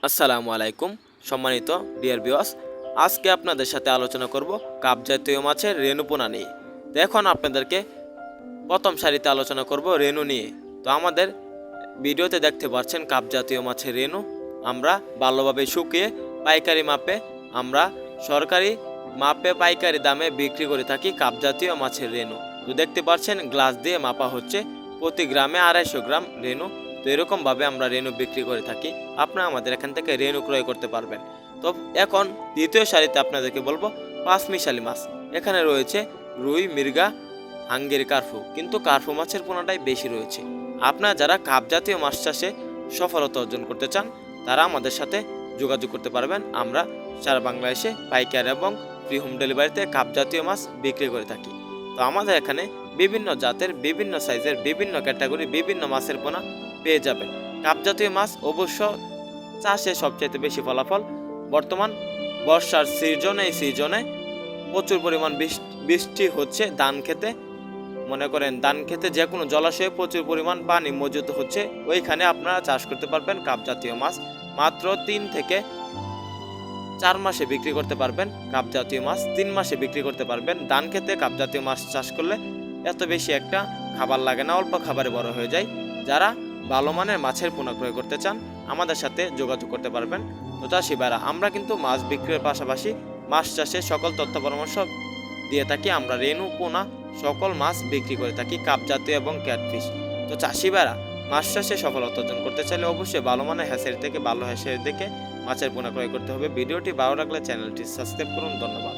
আসসালামু আলাইকুম সম্মানিত ডিয়ার ভিউয়ার্স, আজকে আপনাদের সাথে আলোচনা করব কাপ জাতীয় মাছের রেণু পোনা নিয়ে। তো এখন আপনাদেরকে প্রথম সারিতে আলোচনা করব রেণু নিয়ে। তো আমাদের ভিডিওতে দেখতে পাচ্ছেন কাপ জাতীয় মাছের রেণু আমরা ভালোভাবে শুকিয়ে পাইকারি মাপে আমরা সরকারি মাপে পাইকারি দামে বিক্রি করে থাকি কাপ জাতীয় মাছের রেণু। তো দেখতে পাচ্ছেন গ্লাস দিয়ে মাপা হচ্ছে, প্রতি গ্রামে 250 গ্রাম রেণু। তো এরকমভাবে আমরা রেণু বিক্রি করে থাকি, আপনারা আমাদের এখান থেকে রেণু ক্রয় করতে পারবেন। তো এখন দ্বিতীয় সারিতে আপনাদেরকে বলবো পাঁচ মিশালি মাছ। এখানে রয়েছে রুই, মৃগা, হাঙ্গেরি কার্ফু, কিন্তু কার্ফু মাছের পোনাটাই বেশি রয়েছে। আপনারা যারা কাপ জাতীয় মাছ চাষে সফলতা অর্জন করতে চান তারা আমাদের সাথে যোগাযোগ করতে পারবেন। আমরা সারা বাংলাদেশে পাইকার এবং ফ্রি হোম ডেলিভারিতে কাপ জাতীয় মাছ বিক্রি করে থাকি। তো আমাদের এখানে বিভিন্ন জাতের, বিভিন্ন সাইজের, বিভিন্ন ক্যাটাগরি, বিভিন্ন মাছের পোনা পেয়ে যাবেন। কাপ জাতীয় মাছ অবশ্য চাষে সবচাইতে বেশি ফলাফল। বর্তমান বর্ষার এই সিজনে প্রচুর পরিমাণ বৃষ্টি হচ্ছে ধান খেতে। মনে করেন ধান খেতে যে কোনো জলাশয়ে প্রচুর পরিমাণ পানি মজুত হচ্ছে, ওইখানে আপনারা চাষ করতে পারবেন কাপ জাতীয় মাছ। মাত্র 3 থেকে 4 মাসে বিক্রি করতে পারবেন কাপ জাতীয় মাছ, 3 মাসে বিক্রি করতে পারবেন। ধান খেতে কাপ জাতীয় মাছ চাষ করলে এত বেশি একটা খাবার লাগে না, অল্প খাবারে বড় হয়ে যায়। যারা ভালো মানের মাছের পোনা ক্রয় করতে চান আমাদের সাথে যোগাযোগ করতে পারবেন। তো চাষি ভাইরা, আমরা কিন্তু মাছ বিক্রির পাশাপাশি মাছ চাষে সকল তথ্য পরামর্শ দিয়ে থাকি। আমরা রেণু, পোনা সকল মাছ বিক্রি করে থাকি, কাপ জাতীয় এবং ক্যাটফিশ। তো চাষি ভাইরা, মাছ চাষে সফলতা অর্জন করতে চাইলে অবশ্যই ভালো মানের হ্যাচারি থেকে ভালো হ্যাচারি দেখে মাছের পোনা ক্রয় করতে হবে। ভিডিওটি ভালো লাগলে চ্যানেলটি সাবস্ক্রাইব করুন। ধন্যবাদ।